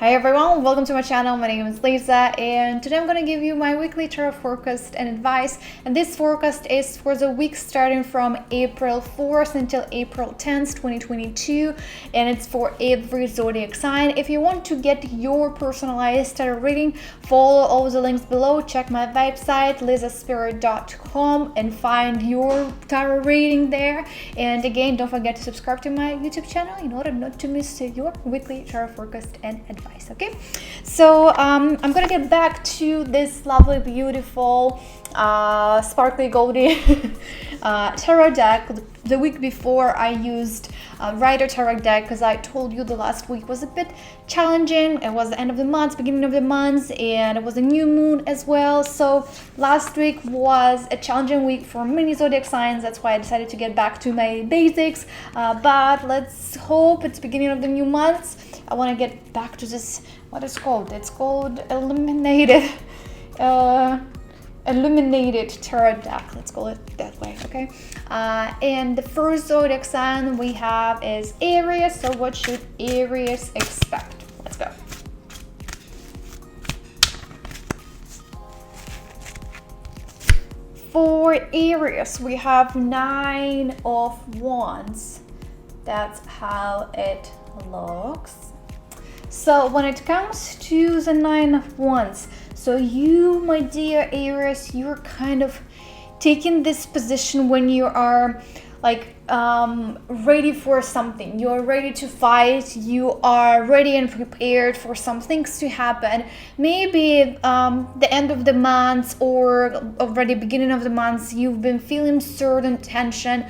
Hi everyone, welcome to my channel. My name is Lisa and today I'm going to give you my weekly tarot forecast and advice. And this forecast is for the week starting from April 4th until April 10th, 2022, and it's for every zodiac sign. If you want to get your personalized tarot reading, follow all the links below. Check my website lisaspirit.com and find your tarot reading there. And again, don't forget to subscribe to my YouTube channel in order not to miss your weekly tarot forecast and advice. Okay, so I'm gonna get back to this lovely, beautiful, sparkly, goldy tarot deck. The week before I used Rider tarot deck because I told you the last week was a bit challenging. It was the end of the month, beginning of the month, and it was a new moon as well. So last week was a challenging week for many zodiac signs. That's why I decided to get back to my basics. But let's hope it's beginning of the new month. I want to get back to this, what it's called. It's called Illuminated tarot deck, let's call it that way. Okay, and the first zodiac sign we have is Aries. So what should Aries expect? Let's go. For Aries, we have 9 of Wands. That's how it looks. So when it comes to the 9 of Wands, so you, my dear Aries, you're kind of taking this position when you are like ready for something. You're ready to fight. You are ready and prepared for some things to happen. Maybe the end of the month or already beginning of the month, you've been feeling certain tension,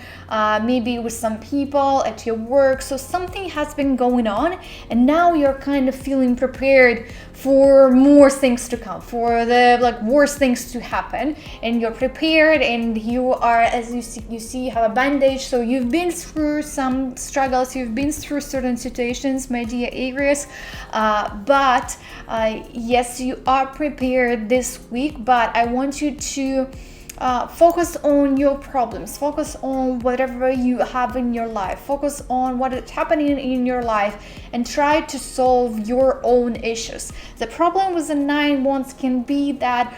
maybe with some people at your work. So something has been going on, and now you're kind of feeling prepared for more things to come, for the worst things to happen, and you're prepared, and you are, as you see, you have a bandage. So you've been through some struggles, you've been through certain situations, my dear Aries, but yes, you are prepared this week. But I want you to focus on your problems, focus on whatever you have in your life, focus on what is happening in your life, and try to solve your own issues. The problem with the 9 Wands can be that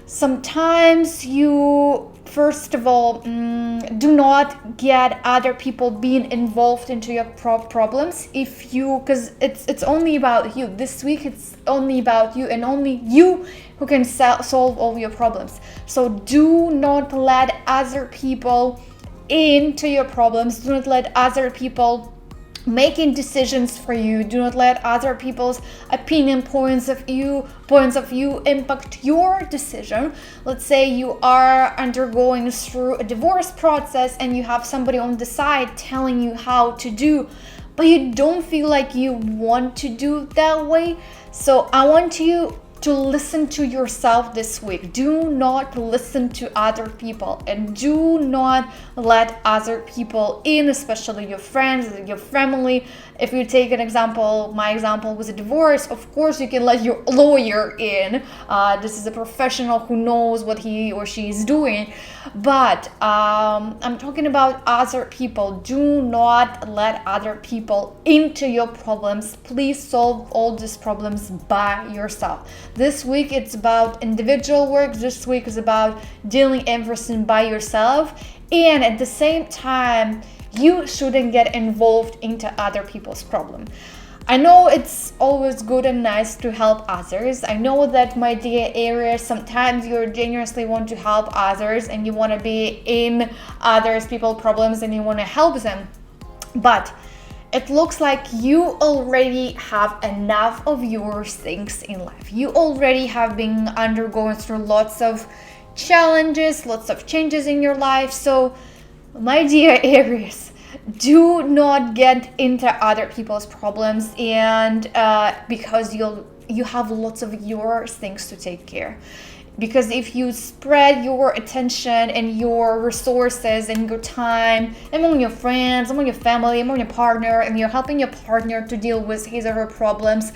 sometimes you, first of all, do not get other people being involved into your problems. If you, because it's only about you this week, it's only about you and only you who can solve all your problems. So do not let other people into your problems. Do not let other people making decisions for you. Do not let other people's opinion, points of view impact your decision. Let's say you are undergoing through a divorce process and you have somebody on the side telling you how to do, but you don't feel like you want to do that way. So I want you to listen to yourself this week. Do not listen to other people, and do not let other people in, especially your friends, your family. If you take an example, my example was a divorce, of course you can let your lawyer in. This is a professional who knows what he or she is doing. But I'm talking about other people. Do not let other people into your problems. Please solve all these problems by yourself. This week it's about individual work. This week is about dealing everything by yourself. And at the same time, you shouldn't get involved into other people's problem. I know it's always good and nice to help others. I know that, my dear Aries, sometimes you genuinely want to help others and you want to be in others people's problems and you want to help them. But it looks like you already have enough of your things in life. You already have been undergoing through lots of challenges, lots of changes in your life. So, my dear Aries, do not get into other people's problems, and because you have lots of your things to take care. Because if you spread your attention and your resources and your time among your friends, among your family, among your partner, and you're helping your partner to deal with his or her problems,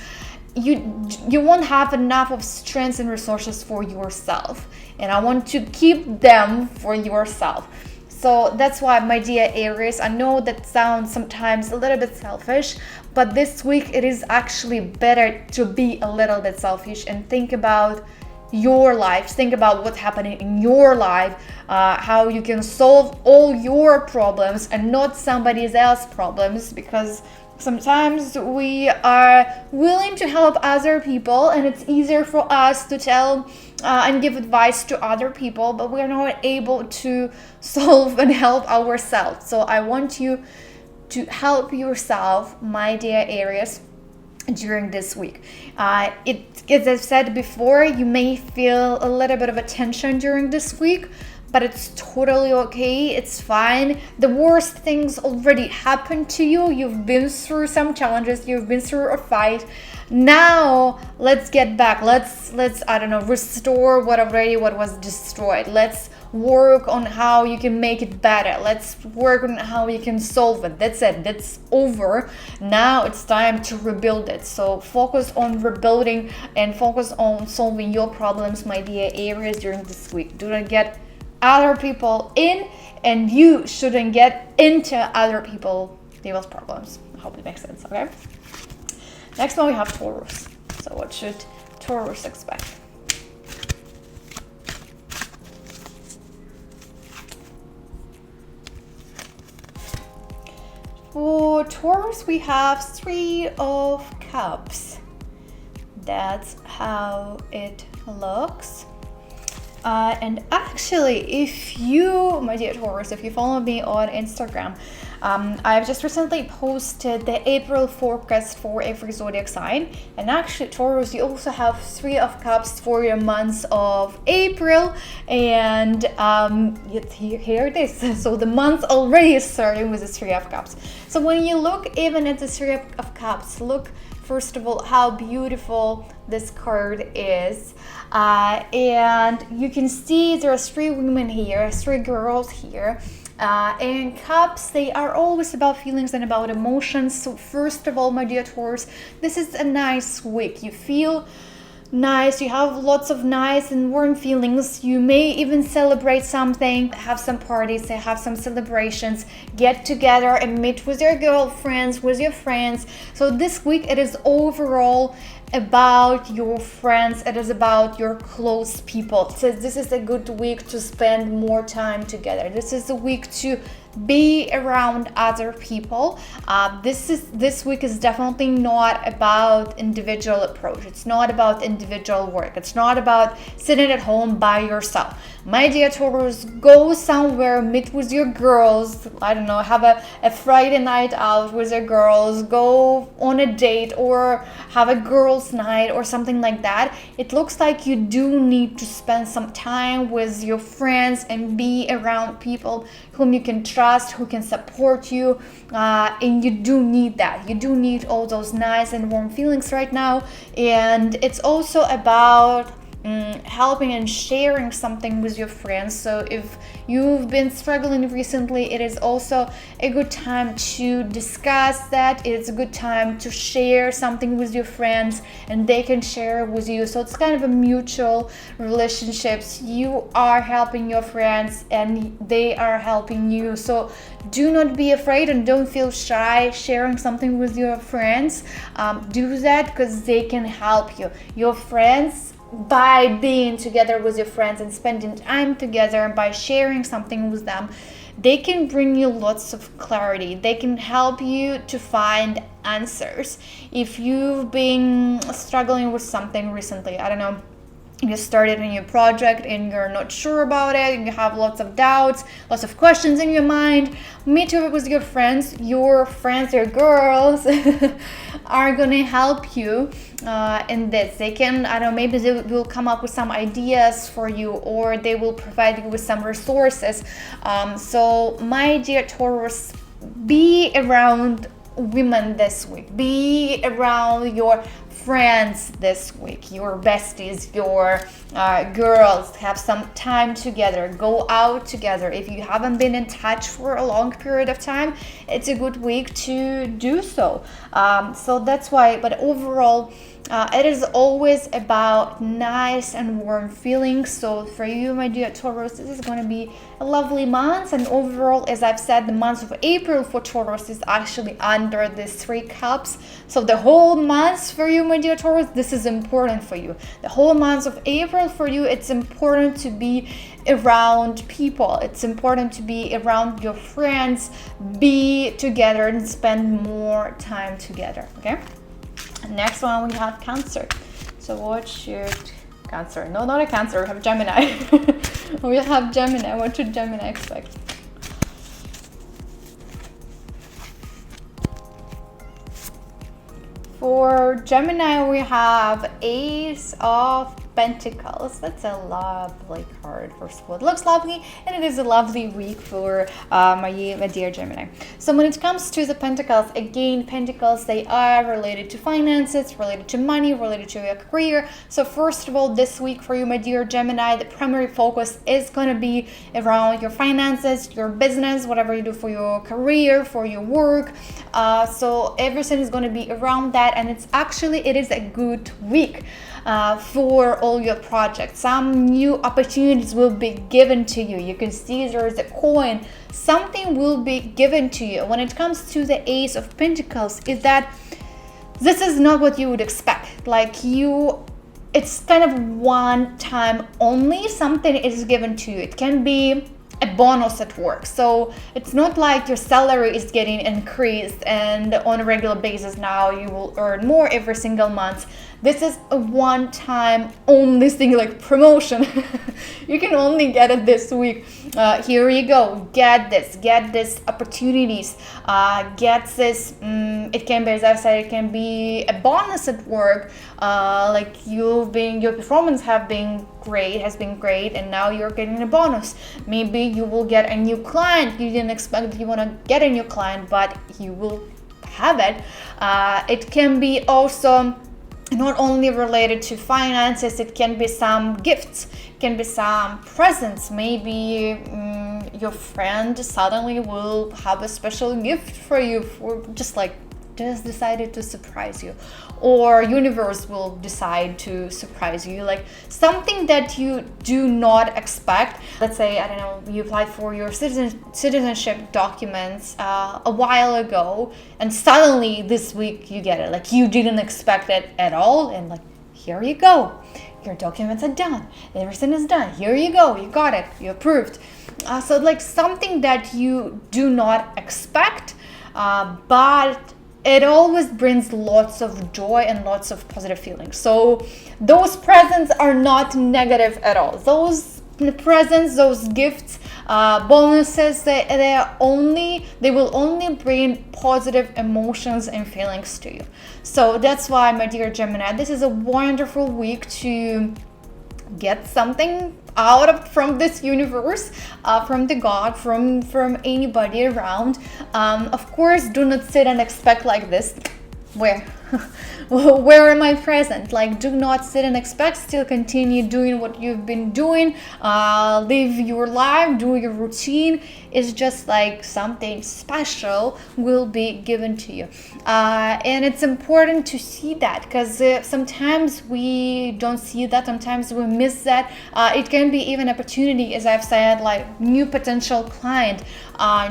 you won't have enough of strengths and resources for yourself. And I want to keep them for yourself. So that's why, my dear Aries, I know that sounds sometimes a little bit selfish, but this week it is actually better to be a little bit selfish and think about your life, think about what's happening in your life, how you can solve all your problems and not somebody else's problems, because sometimes we are willing to help other people and it's easier for us to tell and give advice to other people, but we're not able to solve and help ourselves. So I want you to help yourself, my dear Aries, during this week. As I've said before, you may feel a little bit of a tension during this week, but it's totally okay. It's fine. The worst things already happened to you. You've been through some challenges. You've been through a fight. Now let's get back. Let's I don't know, restore what was destroyed. Let's work on how you can make it better. Let's work on how you can solve it. That's it. That's over. Now it's time to rebuild it. So focus on rebuilding and focus on solving your problems, my dear Aries, during this week. Do not get other people in, and you shouldn't get into other people's problems. I hope it makes sense. Okay. Next one we have Taurus. So what should Taurus expect? For Taurus, we have 3 of Cups. That's how it looks. And actually, if you, my dear Taurus, if you follow me on Instagram, I've just recently posted the April forecast for every zodiac sign. And actually, Taurus, you also have 3 of Cups for your months of April. And here it is. So the month already is starting with the 3 of Cups. So when you look even at the 3 of Cups, look first of all how beautiful this card is. And you can see there are 3 women here, 3 girls here. And Cups, they are always about feelings and about emotions. So first of all, my dear Taurus, this is a nice week. You feel nice, you have lots of nice and warm feelings. You may even celebrate something, have some parties, have some celebrations, get together and meet with your girlfriends, with your friends. So this week it is overall about your friends, it is about your close people. So this is a good week to spend more time together. This is a week to be around other people. This week is definitely not about individual approach. It's not about individual work. It's not about sitting at home by yourself. My dear Taurus, go somewhere, meet with your girls. I don't know, have a Friday night out with your girls, go on a date or have a girls' night or something like that. It looks like you do need to spend some time with your friends and be around people whom you can trust, who can support you, and you do need that. You do need all those nice and warm feelings right now. And it's also about helping and sharing something with your friends. So if you've been struggling recently, it is also a good time to discuss that. It's a good time to share something with your friends and they can share with you. So it's kind of a mutual relationships. You are helping your friends and they are helping you. So do not be afraid and don't feel shy sharing something with your friends. Do that because they can help you. Your friends, by being together with your friends and spending time together and by sharing something with them, they can bring you lots of clarity. They can help you to find answers. If you've been struggling with something recently, I don't know, you started a new project and you're not sure about it, you have lots of doubts, lots of questions in your mind, meet with your friends, your girls are gonna help you in this. They can, I don't know, maybe they will come up with some ideas for you or they will provide you with some resources. So my dear Taurus, be around women this week, be around your friends this week, your besties, your girls. Have some time together, go out together. If you haven't been in touch for a long period of time, it's a good week to do so. So that's why, but overall, it is always about nice and warm feelings. So for you, my dear Taurus, this is going to be a lovely month. And overall, as I've said, the month of April for Taurus is actually under this 3 cups. So the whole month for you, my dear Taurus, this is important for you. The whole month of April for you, it's important to be around people. It's important to be around your friends, be together and spend more time together. Okay. Next one, we have Cancer. So what should Cancer? No, not a Cancer. We have Gemini. We have Gemini. What should Gemini expect? For Gemini, we have Ace of Pentacles. That's a lovely card. First of all, it looks lovely, and it is a lovely week for my dear Gemini. So when it comes to the Pentacles, again, Pentacles, they are related to finances, related to money, related to your career. So first of all, this week for you, my dear Gemini, the primary focus is going to be around your finances, your business, whatever you do for your career, for your work. So everything is going to be around that, and it is a good week for all your projects. Some new opportunities will be given to you. You can see there is a coin. Something will be given to you. When it comes to the Ace of Pentacles, is that this is not what you would expect. Like it's kind of one time only. Something is given to you. It can be a bonus at work. So it's not like your salary is getting increased and on a regular basis now you will earn more every single month. This is a one-time only thing, like promotion. You can only get it this week. Here you go. Get this opportunities. Get this. It can be, as I said, it can be a bonus at work. Like your performance has been great, and now you're getting a bonus. Maybe you will get a new client. You didn't expect that you want to get a new client, but you will have it. It can be also not only related to finances, it can be some gifts, it can be some presents. Maybe your friend suddenly will have a special gift for you, for just decided to surprise you, or universe will decide to surprise you, like something that you do not expect. Let's say, I don't know, you applied for your citizenship documents a while ago, and suddenly this week you get it. Like you didn't expect it at all, and like here you go, your documents are done, everything is done, here you go, you got it, you approved. So like something that you do not expect, but it always brings lots of joy and lots of positive feelings. So those presents are not negative at all. Those presents, those gifts, bonuses, they will only bring positive emotions and feelings to you. So that's why, my dear Gemini, this is a wonderful week to get something from this universe, from the God, from anybody around. Of course, do not sit and expect like this. Where am I present? Like, do not sit and expect. Still continue doing what you've been doing. Live your life, do your routine. It's just like something special will be given to you. And it's important to see that, because sometimes we don't see that. Sometimes we miss that. It can be even opportunity, as I've said, like new potential client,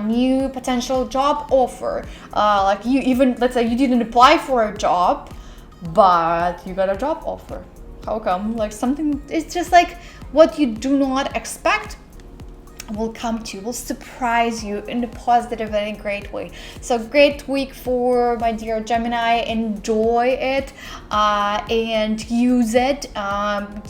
new potential job offer. Like you even, let's say you didn't apply for a job, but you got a job offer. How come? Like something, it's just like what you do not expect will come to you, will surprise you in a positive and a great way. So great week for my dear Gemini. Enjoy it and use it.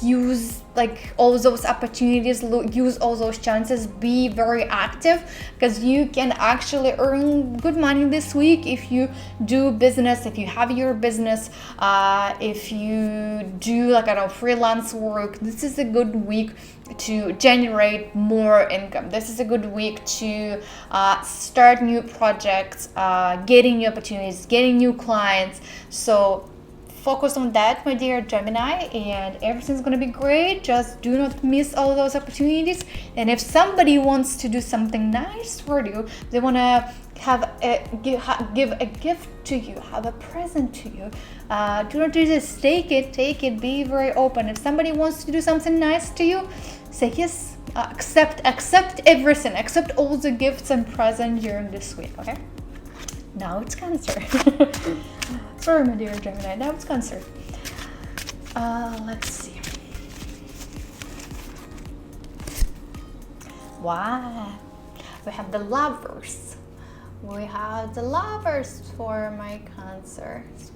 Use like all those opportunities, use all those chances, be very active, because you can actually earn good money this week if you do business, if you have your business, if you do like, I don't know, freelance work. This is a good week to generate more income. This is a good week to start new projects, getting new opportunities, getting new clients. So focus on that, my dear Gemini, and everything's gonna be great. Just do not miss all those opportunities. And if somebody wants to do something nice for you, they wanna give a gift to you, have a present to you, do not resist. Take it, be very open. If somebody wants to do something nice to you, say yes. Accept everything, accept all the gifts and presents during this week. Okay, now it's Cancer. Sorry, my dear Gemini, now it's Cancer. Let's see. Wow, we have the Lovers. We have the Lovers for my Cancers.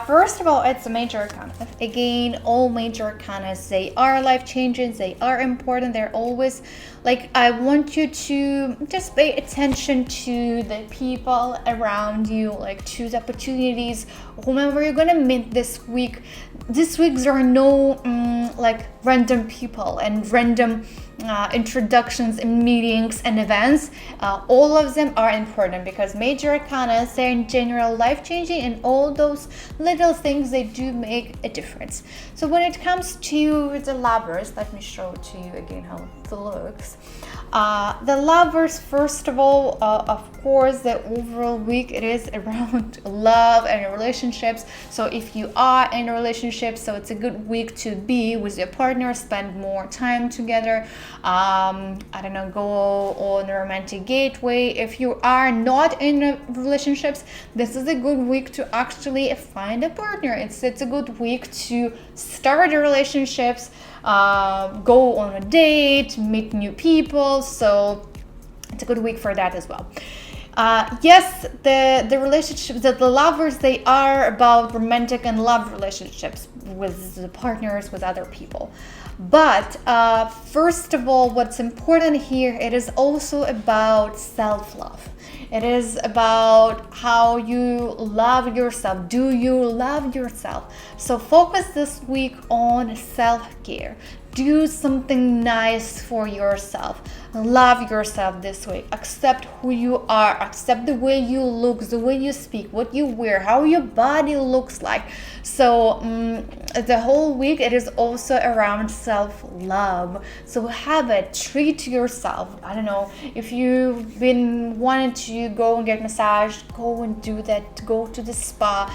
First of all, it's a major arcana. Again, all major arcanas, they are life-changing, they are important, they're always like, I want you to just pay attention to the people around you, like choose opportunities, whomever you're gonna meet this week. This week there are no like random people and random introductions and meetings and events. All of them are important because major arcana, they're in general life-changing, and all those little things, they do make a difference. So when it comes to the Lovers, let me show to you again how it looks. The Lovers, first of all, of course, the overall week, it is around love and relationships. So if you are in a relationship, so it's a good week to be with your partner, spend more time together. I don't know, go on a romantic gateway. If you are not in relationships, this is a good week to actually find a partner. It's a good week to start relationships, go on a date, meet new people. So it's a good week for that as well. Yes, the relationships, the Lovers, they are about romantic and love relationships with the partners, with other people. But first of all, what's important here, it is also about self-love. It is about how you love yourself. Do you love yourself? So focus this week on self-care. Do something nice for yourself. Love yourself this week. Accept who you are. Accept the way you look, the way you speak, what you wear, how your body looks like. So the whole week, it is also around self-love. So have it. Treat yourself. I don't know, if you've been wanting to go and get massage, go and do that. Go to the spa.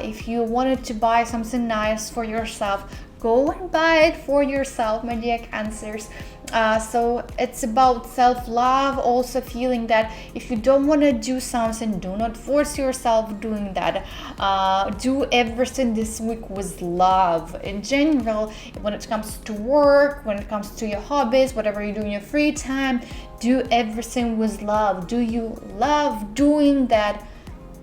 If you wanted to buy something nice for yourself, go and buy it for yourself, my dear Cancers. So it's about self-love, also feeling that if you don't want to do something, do not force yourself doing that. Do everything this week with love. In general, when it comes to work, when it comes to your hobbies, whatever you do in your free time, do everything with love. Do you love doing that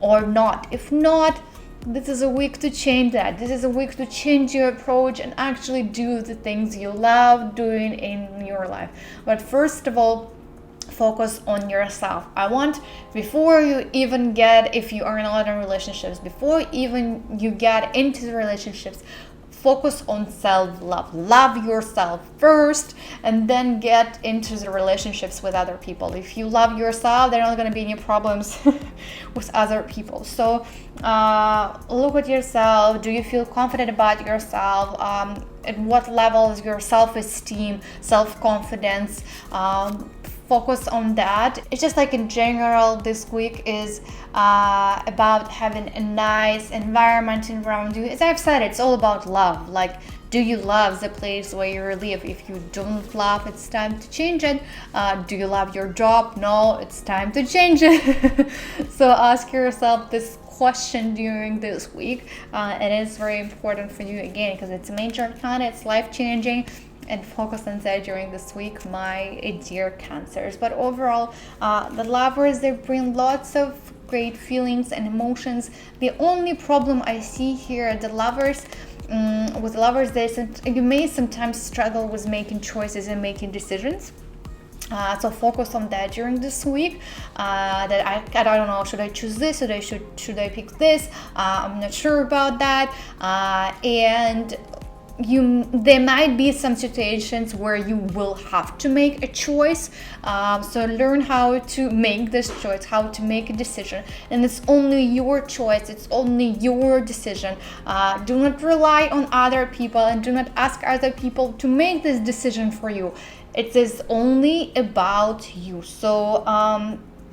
or not? If not, this is a week to change that. This is a week to change your approach and actually do the things you love doing in your life. But first of all, focus on yourself. I want, before you even get, if you are not in relationships, before even you get into the relationships, focus on self-love. Love yourself first, and then get into the relationships with other people. If you love yourself, there are not going to be any problems with other people. So look at yourself. Do you feel confident about yourself? At what level is your self-esteem, self-confidence? Focus on that. It's just like in general, this week is about having a nice environment around you. As I've said, it's all about love. Like, do you love the place where you live? If you don't love, it's time to change it. Do you love your job? No, it's time to change it. So ask yourself this question during this week. It is very important for you, again, because it's a major arcana, it's life-changing. And focus on that during this week, my dear Cancers. But overall, the Lovers, they bring lots of great feelings and emotions. The only problem I see here, the Lovers, with Lovers, you may sometimes struggle with making choices and making decisions. So focus on that during this week. That I don't know, should I choose this? Should I pick this? I'm not sure about that. And there might be some situations where you will have to make a choice. So learn how to make this choice, how to make a decision, and it's only your choice, it's only your decision. Do not rely on other people and do not ask other people to make this decision for you. It is only about you. So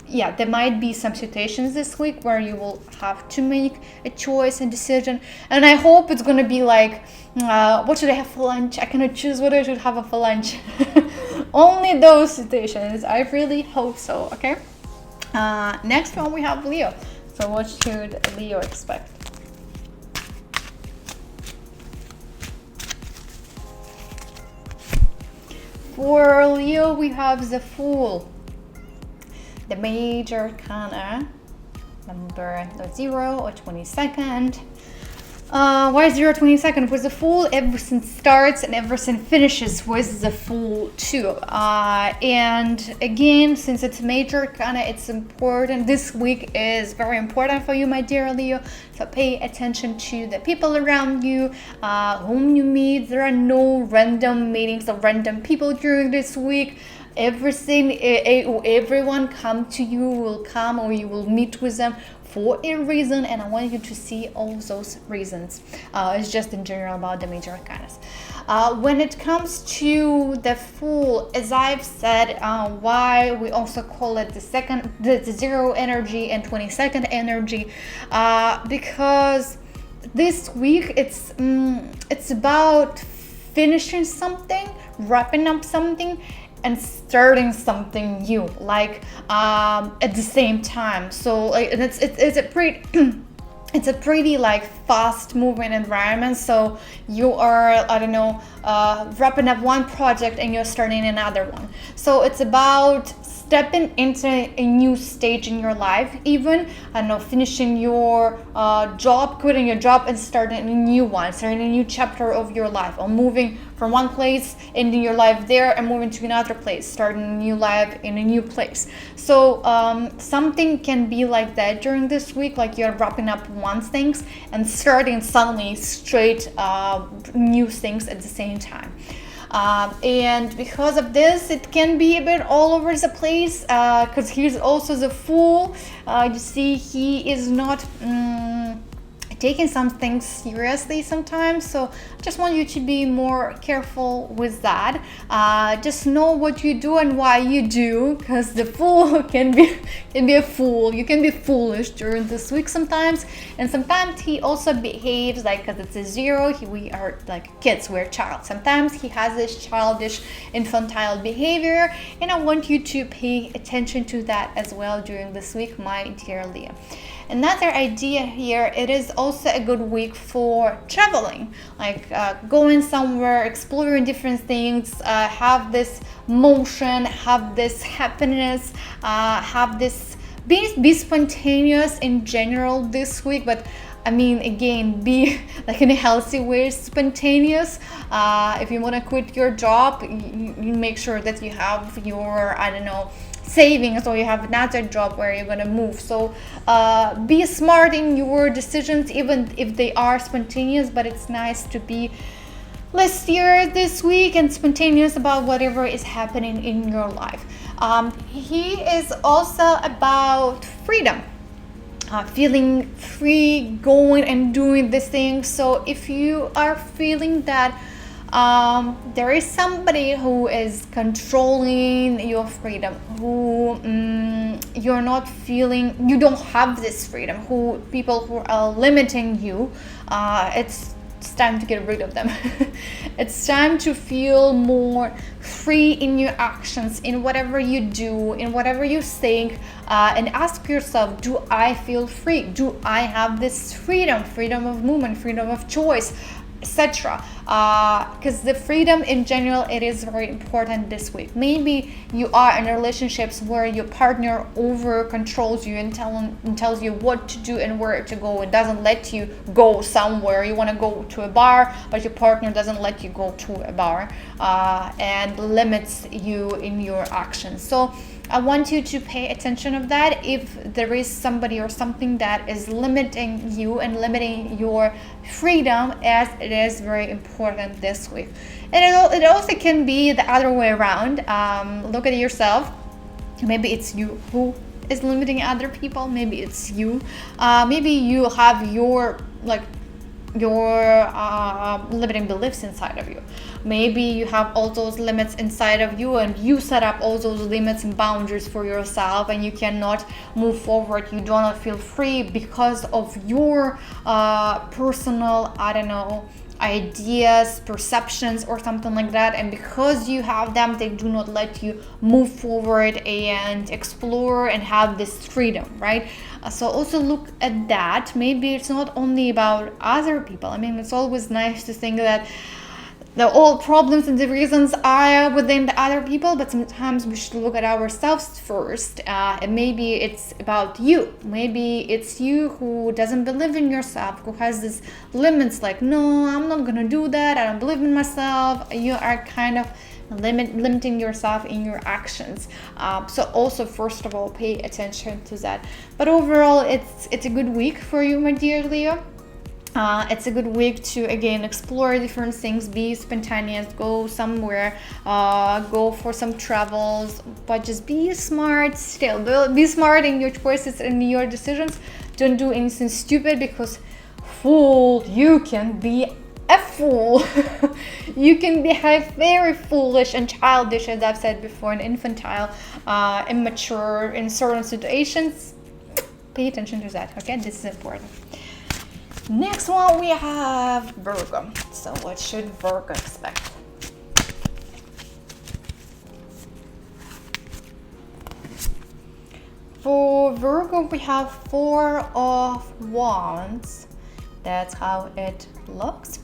yeah, there might be some situations this week where you will have to make a choice and decision, and I hope it's gonna be like, what should I have for lunch? I cannot choose what I should have for lunch. Only those situations. I really hope so. Okay. Next one we have Leo. So what should Leo expect? For Leo, we have the Fool. The major arcana, number 0 or 22nd. Why 0 22nd? With the Fool, everything starts and everything finishes with the Fool too. And again, since it's major arcana, it's important. This week is very important for you, my dear Leo. So pay attention to the people around you, whom you meet. There are no random meetings or random people during this week. Everyone come to you, will come, or you will meet with them for a reason, and I want you to see all those reasons. It's just in general about the major arcanas. When it comes to the Fool, as I've said, why we also call it the 0 energy and 22nd energy, because this week it's about finishing something, wrapping up something, and starting something new, like at the same time. So like it's a pretty it's a pretty like fast moving environment. So you are, I don't know, wrapping up one project and you're starting another one. So it's about stepping into a new stage in your life, even, I don't know, finishing your job, quitting your job and starting a new one, starting a new chapter of your life, or moving from one place, ending your life there and moving to another place, starting a new life in a new place. So something can be like that during this week, like you're wrapping up one things and starting suddenly straight new things at the same time. And because of this, it can be a bit all over the place, because he's also the Fool. You see, he is not taking some things seriously sometimes, so I just want you to be more careful with that. Just know what you do and why you do, because the Fool can be a fool. You can be foolish during this week sometimes, and sometimes he also behaves like, because it's a 0, we are like kids, we're child. Sometimes he has this childish, infantile behavior, and I want you to pay attention to that as well during this week, my dear Leo. Another idea here, it is also a good week for traveling, like going somewhere, exploring different things, have this motion, have this happiness, have this, be spontaneous in general this week, but I mean, again, be like in a healthy way, spontaneous. If you want to quit your job, you make sure that you have your, I don't know, savings, or you have another job where you're gonna move. So be smart in your decisions, even if they are spontaneous, but it's nice to be less serious this week and spontaneous about whatever is happening in your life. He is also about freedom, feeling free, going and doing this thing. So if you are feeling that there is somebody who is controlling your freedom, who you're not feeling, you don't have this freedom, people who are limiting you, it's time to get rid of them. It's time to feel more free in your actions, in whatever you do, in whatever you think, and ask yourself, do I feel free? Do I have this freedom of movement, freedom of choice, etc. Because the freedom in general, it is very important this week. Maybe you are in relationships where your partner over controls you and tells you what to do and where to go, and doesn't let you go somewhere. You want to go to a bar, but your partner doesn't let you go to a bar, and limits you in your actions. So I want you to pay attention of that. If there is somebody or something that is limiting you and limiting your freedom, as it is very important this week. And it also can be the other way around. Look at yourself. Maybe it's you who is limiting other people. Maybe it's you. Maybe you have your limiting beliefs inside of you. Maybe you have all those limits inside of you, and you set up all those limits and boundaries for yourself, and you cannot move forward. You do not feel free because of your personal, I don't know, ideas, perceptions, or something like that. And because you have them, they do not let you move forward and explore and have this freedom, right? So also look at that. Maybe it's not only about other people. I mean, it's always nice to think that all problems and the reasons are within the other people, but sometimes we should look at ourselves first. And maybe it's about you. Maybe it's you who doesn't believe in yourself, who has these limits like, no, I'm not gonna do that, I don't believe in myself. You are kind of limiting yourself in your actions. So also, first of all, pay attention to that. But overall, it's a good week for you, my dear Leo. It's a good week to, again, explore different things, be spontaneous, go somewhere, go for some travels, but just be smart still. Be smart in your choices and your decisions. Don't do anything stupid, because fool, you can be a fool. You can behave very foolish and childish, as I've said before, and infantile, immature in certain situations. Pay attention to that, okay? This is important. Next one, we have Virgo. So what should Virgo expect? For Virgo, we have Four of Wands. That's how it looks.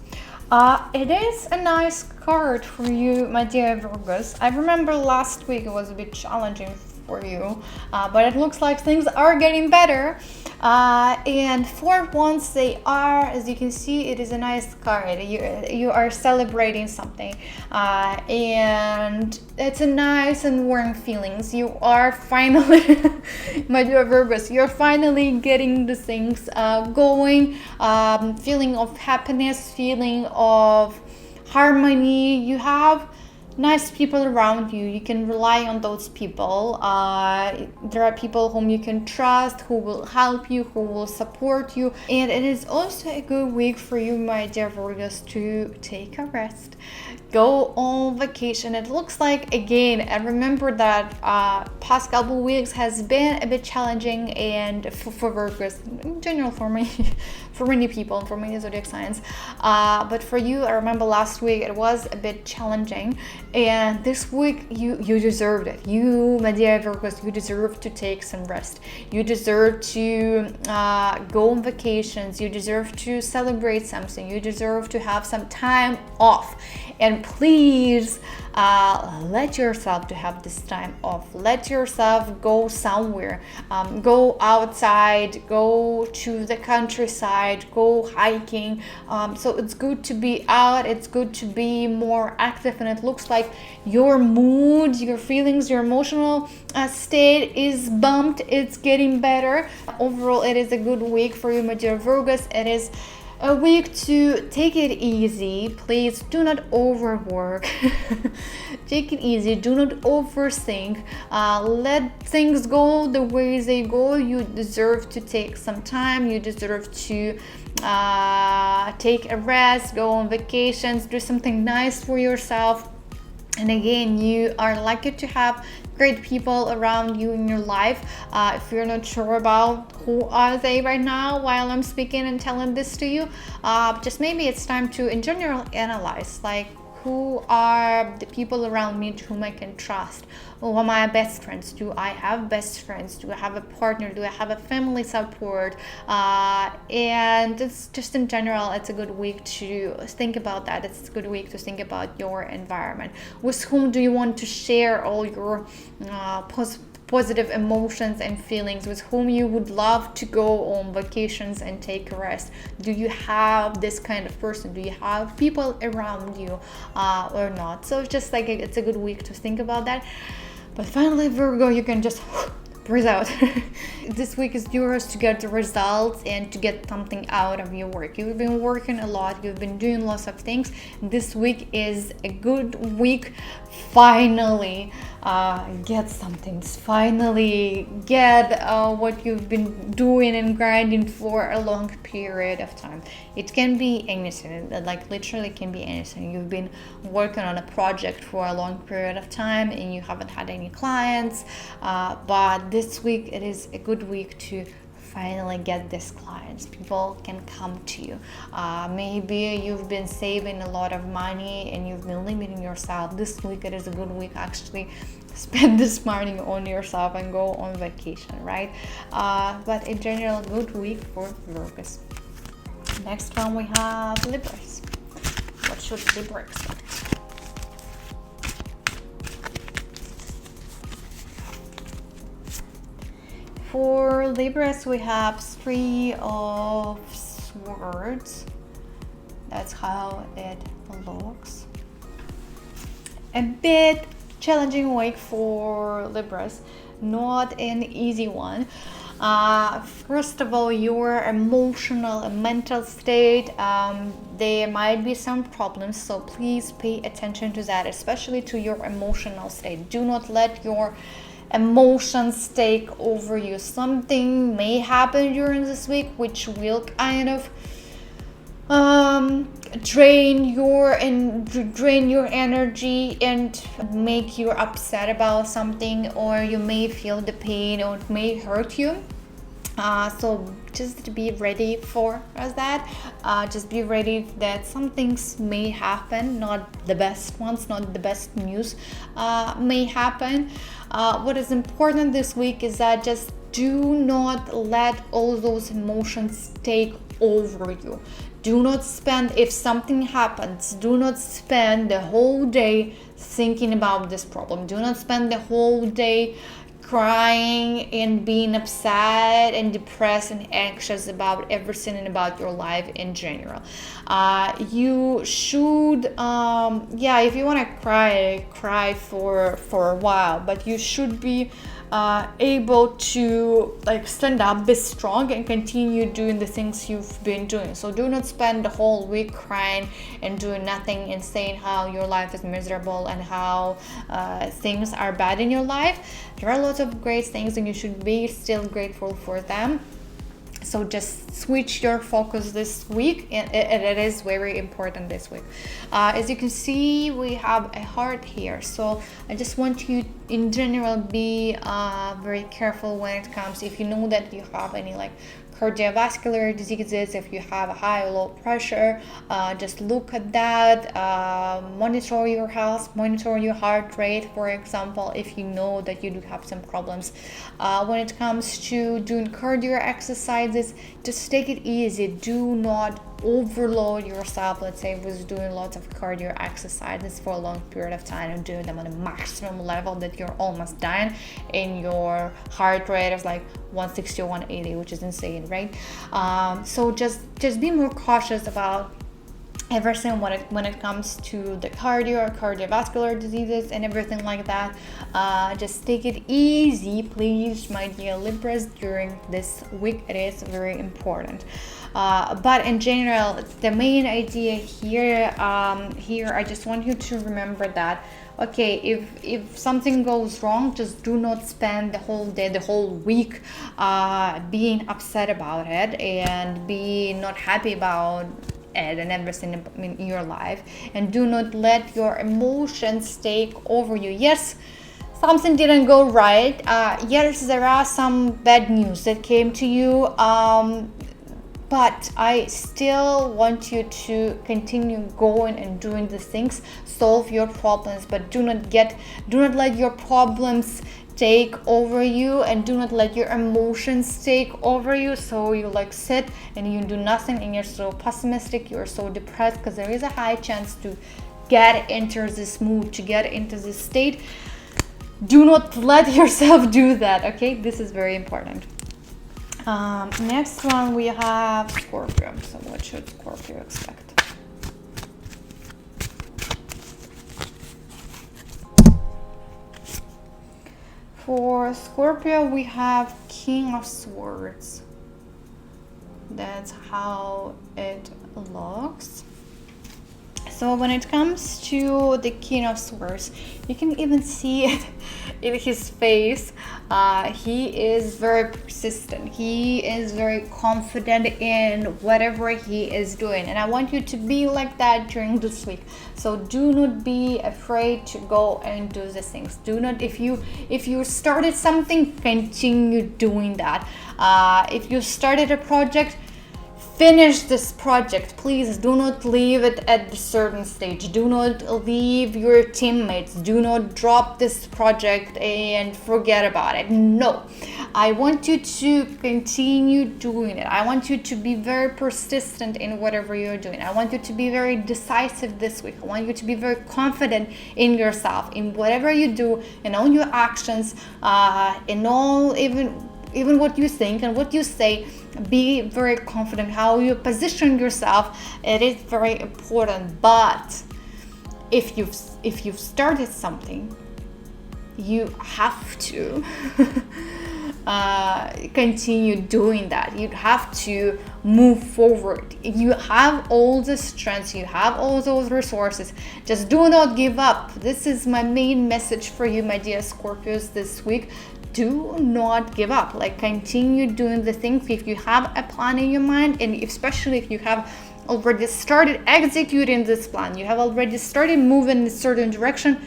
It is a nice card for you, my dear Virgos. I remember last week it was a bit challenging for you, but it looks like things are getting better. And Four of Wands, they are, as you can see, it is a nice card. You are celebrating something, and it's a nice and warm feelings. You are finally, my dear Virgos, you're finally getting the things going, feeling of happiness, feeling of harmony. You have nice people around you. You can rely on those people. There are people whom you can trust, who will help you, who will support you. And it is also a good week for you, my dear Virgos, to take a rest, go on vacation. It looks like, again, I remember that past couple weeks has been a bit challenging, and for Virgos in general, for me, for many people, for many zodiac signs, but for you, I remember last week it was a bit challenging, and this week you deserved it. You, my dear Virgos, you deserve to take some rest. You deserve to go on vacations. You deserve to celebrate something. You deserve to have some time off. And please let yourself to have this time off. Let yourself go somewhere. Go outside, go to the countryside, go hiking. So it's good to be out. It's good to be more active. And it looks like your mood, your feelings, your emotional state is bumped. It's getting better. Overall, it is a good week for you, my dear Virgos. It is a week to take it easy. Please do not overwork. Take it easy. Do not overthink. Let things go the way they go. You deserve to take some time. You deserve to take a rest, go on vacations, do something nice for yourself. And again, you are lucky to have great people around you in your life. If you're not sure about who are they right now while I'm speaking and telling this to you, just maybe it's time to, in general, analyze, like, who are the people around me to whom I can trust? Who are my best friends? Do I have best friends? Do I have a partner? Do I have a family support? And it's just in general, it's a good week to think about that. It's a good week to think about your environment. With whom do you want to share all your positive emotions and feelings? With whom you would love to go on vacations and take a rest? Do you have this kind of person? Do you have people around you or not? So just like it's a good week to think about that. But finally, Virgo, you can just breathe out. This week is yours to get the results and to get something out of your work. You've been working a lot, you've been doing lots of things. This week is a good week. Finally get something, finally get what you've been doing and grinding for a long period of time. It can be anything, like literally can be anything. You've been working on a project for a long period of time and you haven't had any clients, but this week it is a good week to finally get these clients. People can come to you. Maybe you've been saving a lot of money and you've been limiting yourself. This week it is a good week actually spend this money on yourself and go on vacation, right? But in general, good week for Virgos. Next one we have Libras. What should Libra expect? For Libras, we have 3 of Swords. That's how it looks. A bit challenging week for Libras, not an easy one. First of all, your emotional and mental state, there might be some problems, so please pay attention to that, especially to your emotional state. Do not let your emotions take over you. Something may happen during this week which will kind of drain your energy and make you upset about something, or you may feel the pain, or it may hurt you. So just be ready for that. Just be ready that some things may happen, not the best ones, not the best news may happen. What is important this week is that just do not let all those emotions take over you. Do not spend, if something happens, do not spend the whole day thinking about this problem. Do not spend the whole day crying and being upset and depressed and anxious about everything and about your life in general. You should, if you want to cry for a while, but you should be able to stand up, be strong, and continue doing the things you've been doing. So do not spend the whole week crying and doing nothing and saying how your life is miserable and how things are bad in your life. There are lots of great things and you should be still grateful for them. So just switch your focus this week, and it is very important this week. As you can see, we have a heart here. So I just want you in general be very careful when it comes, if you know that you have any cardiovascular diseases, if you have a high or low pressure, just look at that, monitor your health, monitor your heart rate, for example, if you know that you do have some problems. When it comes to doing cardio exercises, just take it easy. Do not overload yourself, let's say, with doing lots of cardio exercises for a long period of time and doing them on a maximum level that you're almost dying and your heart rate is 160 or 180, which is insane, right? So just be more cautious about everything when it comes to the cardiovascular diseases and everything like that. Just take it easy, please, my dear Libras, during this week. It is very important. But in general, the main idea here, I just want you to remember that, okay, if something goes wrong, just do not spend the whole day, the whole week being upset about it and be not happy about it and everything in your life, and do not let your emotions take over you. Yes, something didn't go right. Yes, there are some bad news that came to you, but I still want you to continue going and doing the things, solve your problems, but do not let your problems take over you, and do not let your emotions take over you. So you sit and you do nothing and you're so pessimistic, you're so depressed, because there is a high chance to get into this mood, to get into this state. Do not let yourself do that, okay? This is very important. Next one we have Scorpio. So what should Scorpio expect? for Scorpio, we have King of Swords. That's how it looks. So when it comes to the King of Swords, you can even see it in his face. He is very persistent. He is very confident in whatever he is doing. And I want you to be like that during this week. So do not be afraid to go and do the things. Do not, if you started something, continue doing that. If you started a project, finish this project. Please do not leave it at a certain stage. Do not leave your teammates. Do not drop this project and forget about it. No, I want you to continue doing it. I want you to be very persistent in whatever you're doing. I want you to be very decisive this week. I want you to be very confident in yourself, in whatever you do, in all your actions, in all, even what you think and what you say. Be very confident how you position yourself. It is very important. But if you've started something, you have to continue doing that. You have to move forward. You have all the strengths, you have all those resources. Just do not give up. This is my main message for you, my dear Scorpios, this week. Do not give up. Like, continue doing the things. If you have a plan in your mind, and especially if you have already started executing this plan, you have already started moving in a certain direction,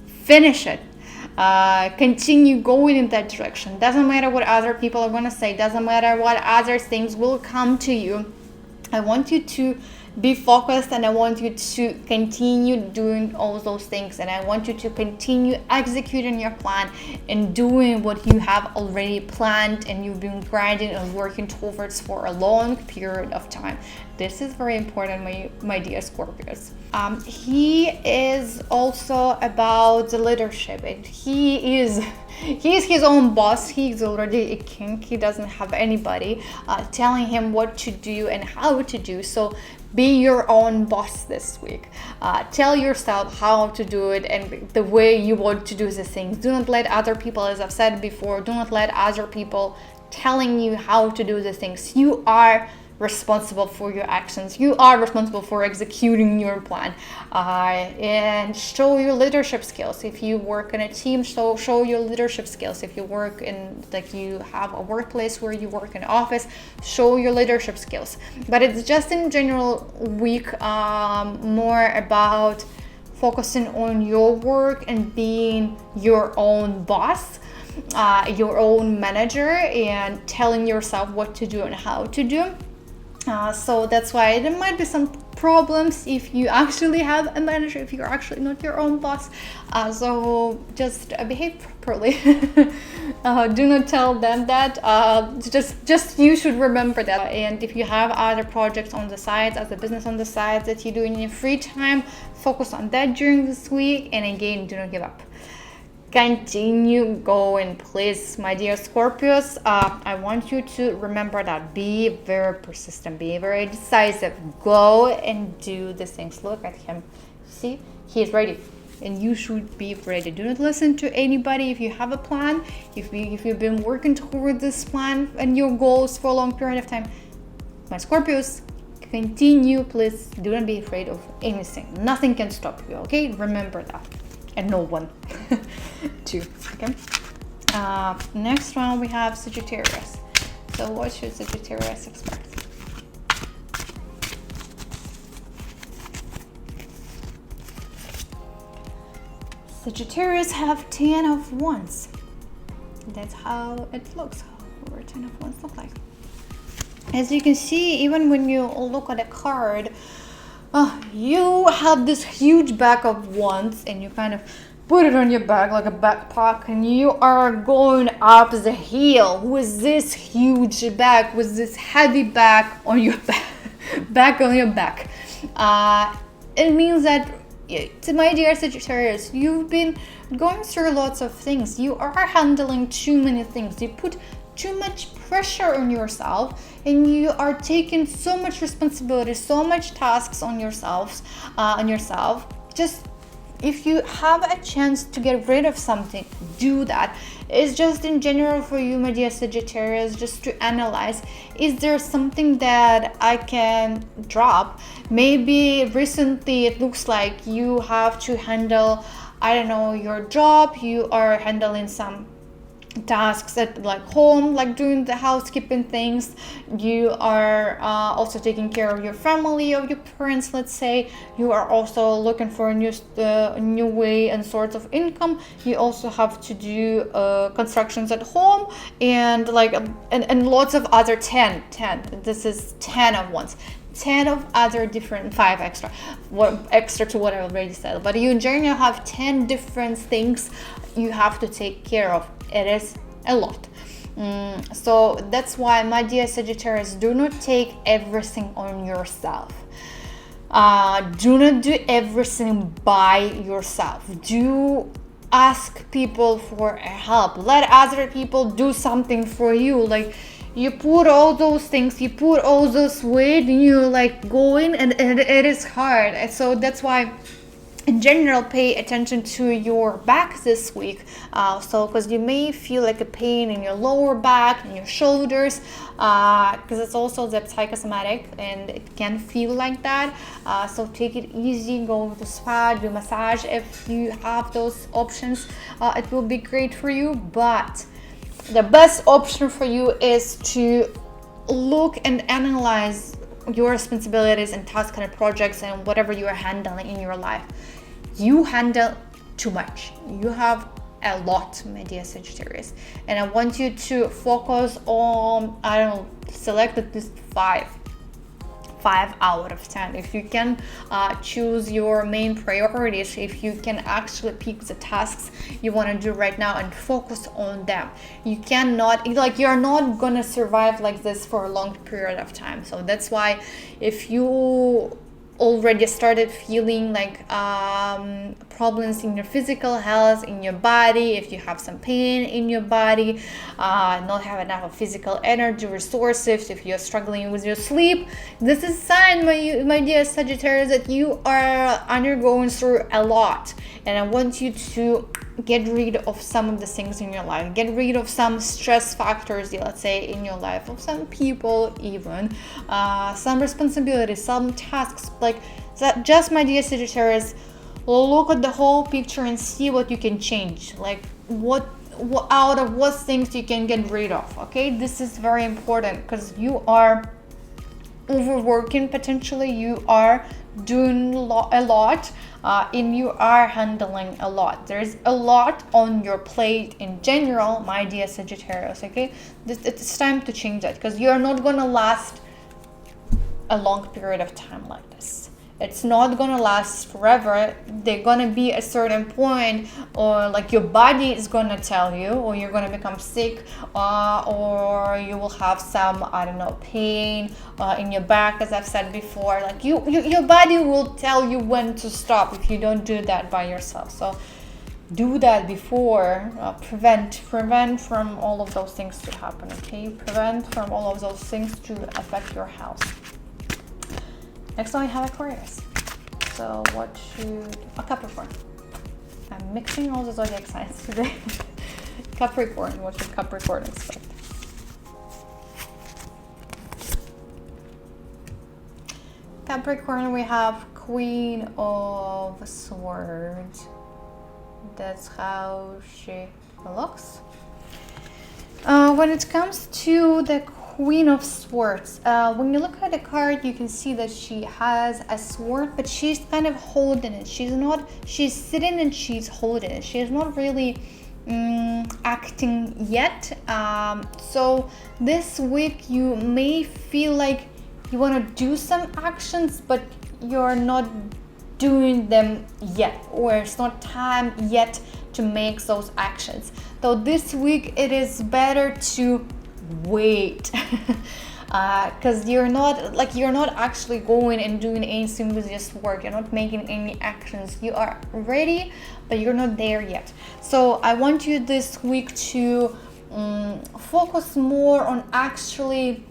finish it. Continue going in that direction. Doesn't matter what other people are going to say. Doesn't matter what other things will come to you. I want you to be focused, and I want you to continue doing all those things, and I want you to continue executing your plan and doing what you have already planned and you've been grinding and working towards for a long period of time. This is very important, my dear Scorpios. He is also about the leadership, and he is his own boss. He's already a king. He doesn't have anybody telling him what to do and how to do. So be your own boss this week. Tell yourself how to do it and the way you want to do the things. Do not let other people, as I've said before, do not let other people telling you how to do the things. You are responsible for your actions. You are responsible for executing your plan, and show your leadership skills. If you work in a team, show your leadership skills. If you work in, like, you have a workplace where you work in an office, show your leadership skills. But it's just in general week more about focusing on your work and being your own boss, your own manager, and telling yourself what to do and how to do. So that's why there might be some problems if you actually have a manager, if you're actually not your own boss. So just behave properly. Do not tell them that. Just you should remember that. And if you have other projects on the side, as a business on the side that you do in your free time, focus on that during this week. And again, do not give up. Continue going, please, my dear Scorpios. I want you to remember that. Be very persistent, be very decisive. Go and do the things. Look at him. See, he is ready, and you should be ready. Do not listen to anybody. If you have a plan, if you've been working toward this plan and your goals for a long period of time, my Scorpios, continue, please. Do not be afraid of anything. Nothing can stop you, okay? Remember that. And no one too. Okay. Next one we have Sagittarius. So what should Sagittarius expect? Sagittarius have 10 of Wands. That's how it looks. How 10 of Wands look like. As you can see, even when you look at a card, you have this huge bag of Wands, and you kind of put it on your back like a backpack, and you are going up the hill with this huge bag, with this heavy bag on your back, on your back. It means that, my dear Sagittarius, you've been going through lots of things. You are handling too many things. You put too much pressure on yourself, and you are taking so much responsibility, so much tasks on yourself. Just if you have a chance to get rid of something, do that. It's just in general for you, my dear Sagittarius, just to analyze, is there something that I can drop? Maybe recently it looks like you have to handle, I don't know, your job, you are handling some tasks at like home, like doing the housekeeping things, you are also taking care of your family, of your parents, let's say. You are also looking for a new way and source of income. You also have to do constructions at home, and like and lots of other 10, this is 10 of ones, 10 of other different, 5 extra, what extra to what I already said, but you in general have 10 different things you have to take care of. It is a lot. So that's why, my dear Sagittarius, do not take everything on yourself. Do not do everything by yourself. Do ask people for help. Let other people do something for you. Like, you put all those things, you put all those weight, and you like going, and it is hard. And so that's why, in general, pay attention to your back this week. So because you may feel like a pain in your lower back and your shoulders, because it's also the psychosomatic and it can feel like that. So take it easy, go to the spa, do massage if you have those options. It will be great for you. But the best option for you is to look and analyze your responsibilities and tasks and projects and whatever you are handling in your life. You handle too much. You have a lot, my dear Sagittarius. And I want you to focus on, I don't know, select at least 5 out of 10. If you can choose your main priorities, if you can actually pick the tasks you want to do right now and focus on them. You cannot, like, you're not gonna survive like this for a long period of time. So that's why, if you already started feeling like problems in your physical health, in your body, if you have some pain in your body, not have enough of physical energy, resources, if you're struggling with your sleep, this is a sign, my dear Sagittarius, that you are undergoing through a lot. And I want you to get rid of some of the things in your life, get rid of some stress factors, let's say, in your life, of some people, even some responsibilities, some tasks, like that. Just, my dear Sagittarius, look at the whole picture and see what you can change, like what out of what things you can get rid of. Okay, this is very important, because you are overworking potentially, you are doing a lot, and you are handling a lot. There's a lot on your plate in general, my dear Sagittarius. Okay, it's time to change that, because you are not gonna last a long period of time like this. It's not gonna last forever. There's gonna be a certain point, or like your body is gonna tell you, or you're gonna become sick, or you will have some, I don't know, pain in your back, as I've said before. Like your body will tell you when to stop if you don't do that by yourself. So do that before, prevent from all of those things to happen. Okay, prevent from all of those things to affect your health. Next one, I have Aquarius. So what should... Capricorn. I'm mixing all the zodiac signs today. Capricorn. What should Capricorn expect? Capricorn, we have Queen of Swords. That's how she looks. When it comes to the Queen of Swords, when you look at the card, you can see that she has a sword, but she's kind of holding it. She's sitting and she's holding it. She's not really acting yet. So this week you may feel like you want to do some actions, but you're not doing them yet, or it's not time yet to make those actions. So this week it is better to wait, because you're not actually going and doing anything with this work. You're not making any actions. You are ready, but you're not there yet. So I want you this week to focus more on actually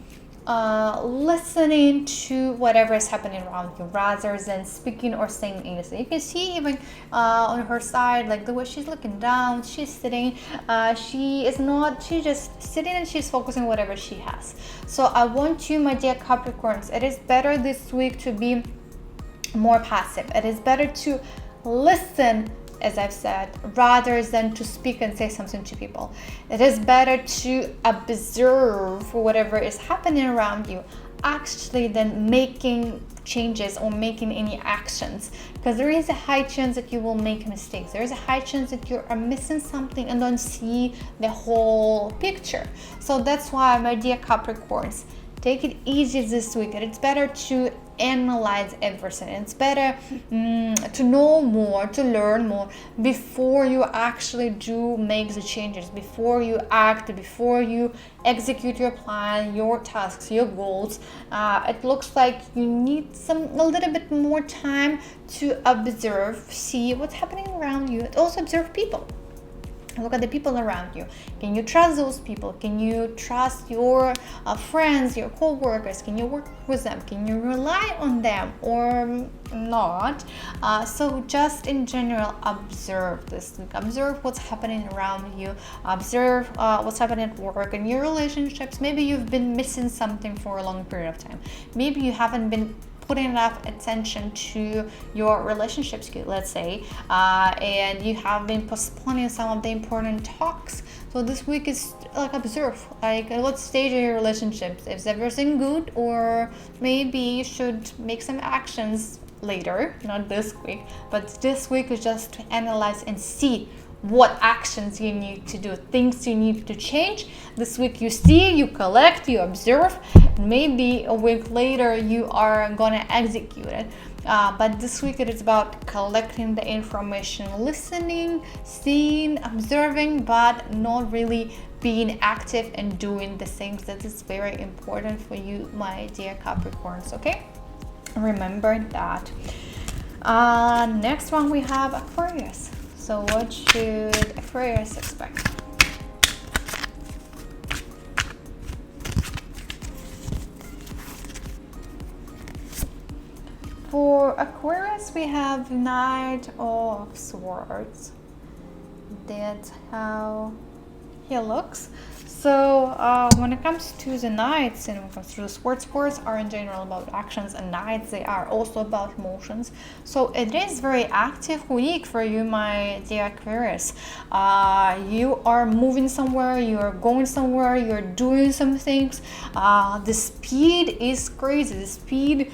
listening to whatever is happening around you rather than speaking or saying anything. You can see even on her side, like the way she's looking down, she's sitting, she's just sitting and she's focusing on whatever she has. So I want you, my dear Capricorns, it is better this week to be more passive. It is better to listen, as I've said, rather than to speak and say something to people. It is better to observe whatever is happening around you actually than making changes or making any actions, because there is a high chance that you will make mistakes. There is a high chance that you are missing something and don't see the whole picture. So that's why, my dear Capricorns, take it easy this week. It's better to analyze everything. It's better to know more, to learn more before you actually do make the changes, before you act, before you execute your plan, your tasks, your goals. It looks like you need a little bit more time to observe, see what's happening around you, and also observe people. Look at the people around you. Can you trust those people? Can you trust your friends, your co-workers? Can you work with them? Can you rely on them or not? So just in general, observe this week. Observe what's happening around you. Observe what's happening at work and your relationships. Maybe you've been missing something for a long period of time. Maybe you haven't been putting enough attention to your relationships, let's say, and you have been postponing some of the important talks. So this week is like observe, like at what stage are your relationships? Is everything good, or maybe you should make some actions later, not this week, but this week is just to analyze and see what actions you need to do, things you need to change. This week you see, you collect, you observe. Maybe a week later you are gonna execute it. But this week it is about collecting the information, listening, seeing, observing, but not really being active and doing the things. That is very important for you, my dear Capricorns, okay? Remember that. Next one we have Aquarius. So what should Aquarius expect? For Aquarius, we have Knight of Swords. That's how he looks. So when it comes to the Knights and when it comes to the swords are in general about actions, and Knights, they are also about emotions. So it is very active week for you, my dear Aquarius. You are moving somewhere, you are going somewhere, you're doing some things. The speed is crazy. The speed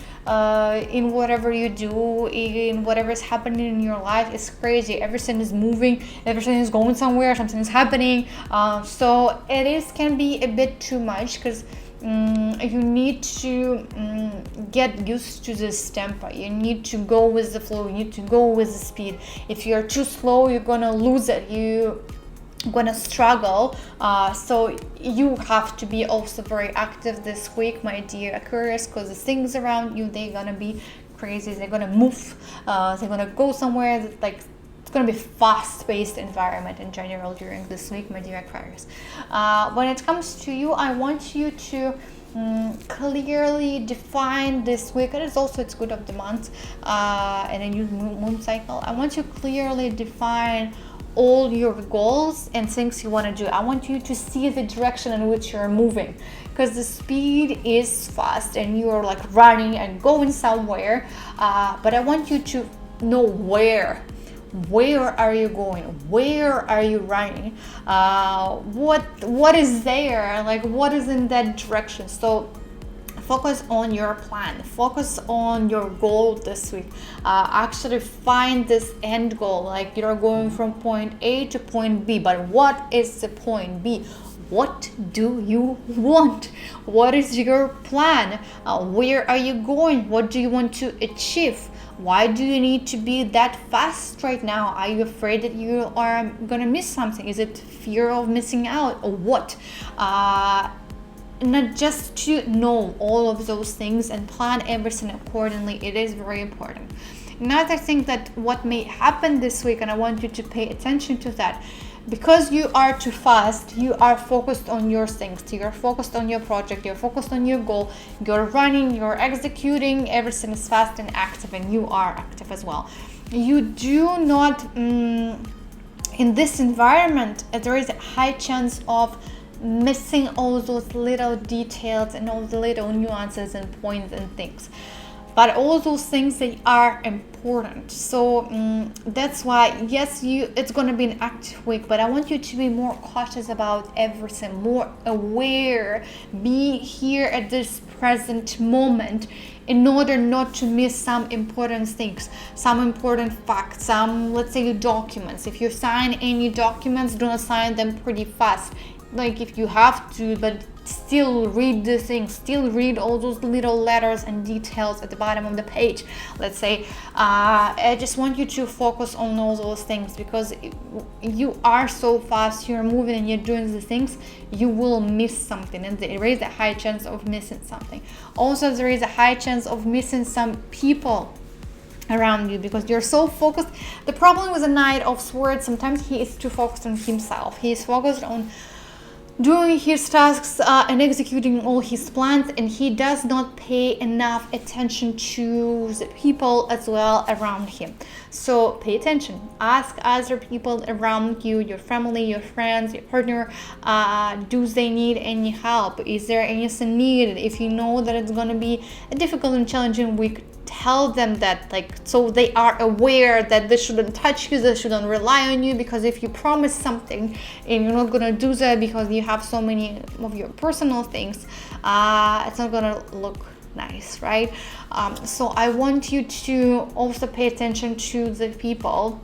in whatever you do, in whatever is happening in your life is crazy. Everything is moving, everything is going somewhere, something is happening. So it can be a bit too much, because you need to get used to this tempo. You need to go with the flow, you need to go with the speed. If you're too slow, you're gonna lose it, you're gonna struggle. So you have to be also very active this week, my dear Aquarius, because the things around you, they're gonna be crazy, they're gonna move, they're gonna go somewhere that, like, it's going to be fast-paced environment in general during this week, my dear Aquarius. When it comes to you, I want you to clearly define this week, and it's good of the month and a new moon cycle. I want you to clearly define all your goals and things you want to do. I want you to see the direction in which you're moving, because the speed is fast and you're like running and going somewhere, but I want you to know where are you going, where are you running, what is there, like what is in that direction. So focus on your plan, focus on your goal this week. Actually find this end goal, like you're going from point A to point B, but what is the point B? What do you want? What is your plan? Where are you going? What do you want to achieve? Why do you need to be that fast right now? Are you afraid that you are gonna miss something? Is it fear of missing out, or what? Not just to know all of those things and plan everything accordingly. It is very important. Another thing that what may happen this week, and I want you to pay attention to that, because you are too fast, you are focused on your things, you're focused on your project, you're focused on your goal, you're running, you're executing, everything is fast and active, and you are active as well. You do not in this environment, there is a high chance of missing all those little details and all the little nuances and points and things, but all those things, they are important. So that's why, yes, it's going to be an active week, but I want you to be more cautious about everything, more aware, be here at this present moment, in order not to miss some important things, some important facts, some, let's say, documents. If you sign any documents, do not sign them pretty fast. Like, if you have to, but still read the things, still read all those little letters and details at the bottom of the page. Let's say, I just want you to focus on all those things, because you are so fast, you're moving and you're doing the things, you will miss something, and there is a high chance of missing something. Also, there is a high chance of missing some people around you, because you're so focused. The problem with the Knight of Swords, sometimes he is too focused on himself. He is focused on doing his tasks and executing all his plans, and he does not pay enough attention to the people as well around him. So pay attention, ask other people around you, your family, your friends, your partner, do they need any help? Is there anything needed? If you know that it's going to be a difficult and challenging week, tell them that, like, so they are aware that they shouldn't touch you, they shouldn't rely on you, because if you promise something and you're not gonna do that because you have so many of your personal things, it's not gonna look nice, right? So I want you to also pay attention to the people.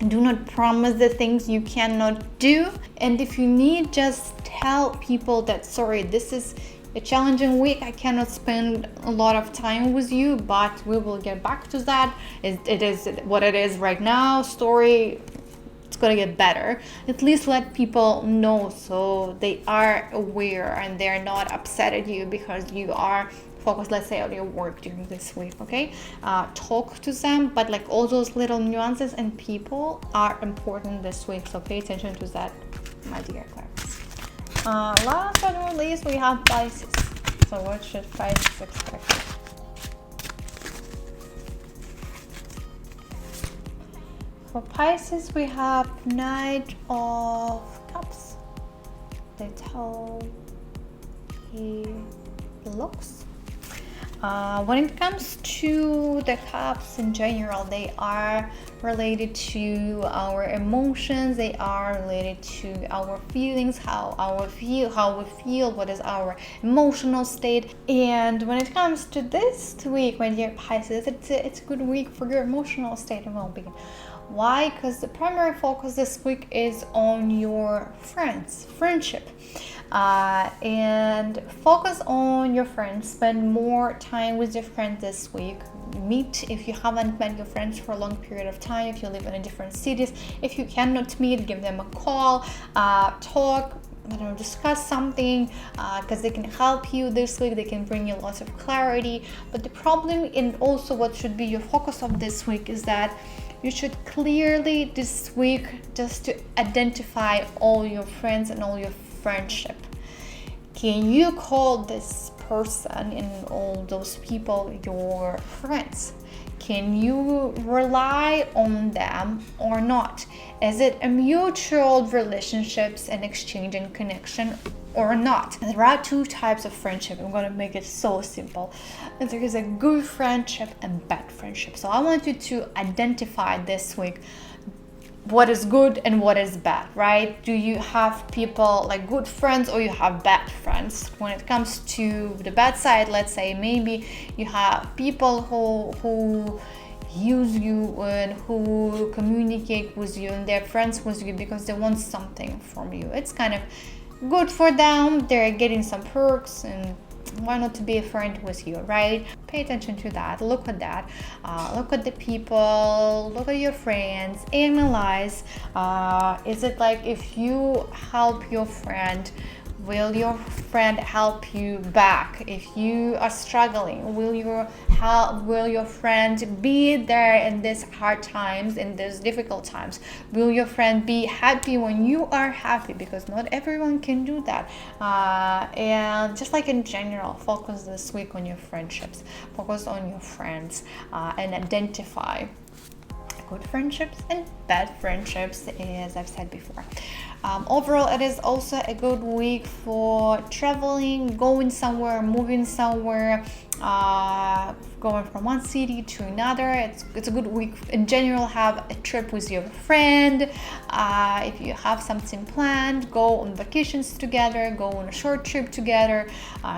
Do not promise the things you cannot do, and if you need, just tell people that, sorry, this is a challenging week, I cannot spend a lot of time with you, but we will get back to that. It is what it is right now. Story, it's gonna get better. At least let people know, so they are aware and they're not upset at you because you are focused, let's say, on your work during this week. Okay, talk to them, but like all those little nuances and people are important this week, so pay attention to that, my dear Aquarius. Last but not least, we have Pisces. So what should Pisces expect? For Pisces, we have Knight of Cups. That's how he looks. When it comes to the cups in general, they are related to our emotions, they are related to our feelings, how we feel, what is our emotional state. And when it comes to this week, my dear Pisces, it's a good week for your emotional state and well-being. Why? Because the primary focus this week is on your friendship. And focus on your friends. Spend more time with your friends this week. Meet if you haven't met your friends for a long period of time, if you live in different cities. If you cannot meet, give them a call, talk, discuss something, because they can help you this week. They can bring you lots of clarity. But the problem, and also what should be your focus of this week, is that you should clearly this week just to identify all your friends and all your friendship. Can you call this person and all those people your friends? Can you rely on them or not? Is it a mutual relationships and exchange and connection or not? And there are two types of friendship. I'm going to make it so simple. And there is a good friendship and bad friendship. So I want you to identify this week what is good and what is bad, right? Do you have people like good friends or you have bad friends? When it comes to the bad side, let's say maybe you have people who use you and who communicate with you and they're friends with you because they want something from you. It's kind of good for them. They're getting some perks, and why not to be a friend with you, right? Pay attention to that. Look at that. Look at the people. Look at your friends. Analyze. Is it like if you help your friend Will your friend help you back if you are struggling? Will your friend be there in these hard times, in these difficult times? Will your friend be happy when you are happy? Because not everyone can do that. And just like in general, focus this week on your friendships, focus on your friends, and identify good friendships and bad friendships, as I've said before. Overall, it is also a good week for traveling, going somewhere, moving somewhere, going from one city to another. It's a good week in general. Have a trip with your friend. If you have something planned, go on vacations together, go on a short trip together,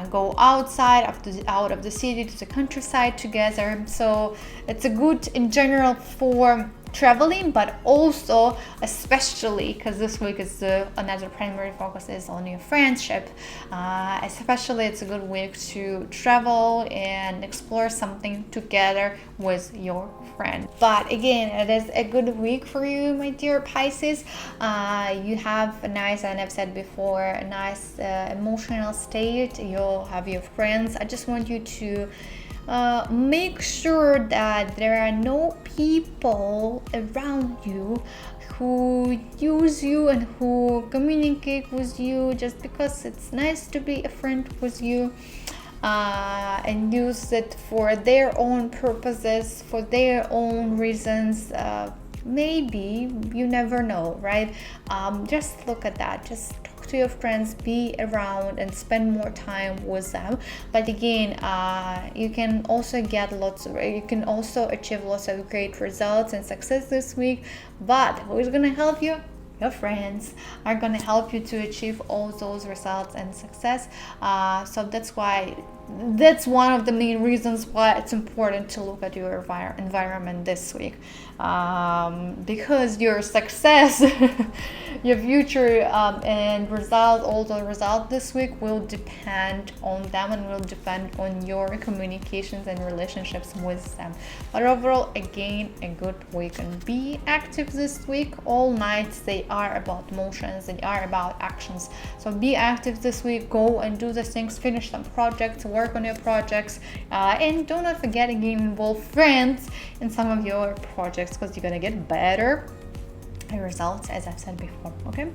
go outside out of the city to the countryside together. So it's a good in general for traveling, but also especially because this week is another primary focus is on your friendship. Especially it's a good week to travel and explore something together with your friend. But again, it is a good week for you, my dear Pisces. You have a nice, and I've said before, a nice emotional state. You'll have your friends. I just want you to make sure that there are no people around you who use you and who communicate with you just because it's nice to be a friend with you, and use it for their own purposes, for their own reasons. Maybe, you never know, right? Just look at that. Just talk to your friends, be around and spend more time with them. But again, you can also achieve lots of great results and success this week. But who is gonna help you? Your friends are going to help you to achieve all those results and success. So that's one of the main reasons why it's important to look at your environment this week, because your success, your future, and all the results this week will depend on them and will depend on your communications and relationships with them. But overall, again, a good week, and be active this week. All nights, they are about motions, they are about actions. So be active this week, go and do the things, finish some projects, work on your projects, and do not forget, again, involve friends in some of your projects, because you're gonna get better results, as I've said before. Okay,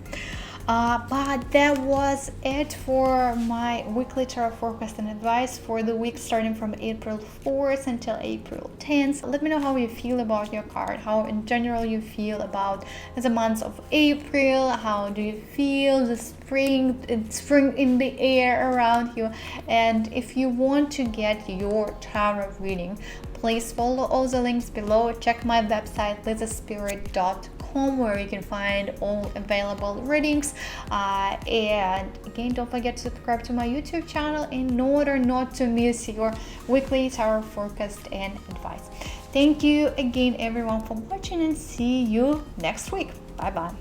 but that was it for my weekly tarot forecast and advice for the week starting from April 4th until April 10th. Let me know how you feel about your card, how in general you feel about the month of April. How do you feel the spring in the air around you? And if you want to get your tarot reading, please follow all the links below. Check my website, lizaspirit.com, where you can find all available readings. And again, don't forget to subscribe to my YouTube channel in order not to miss your weekly tarot forecast and advice. Thank you again, everyone, for watching, and see you next week. Bye bye.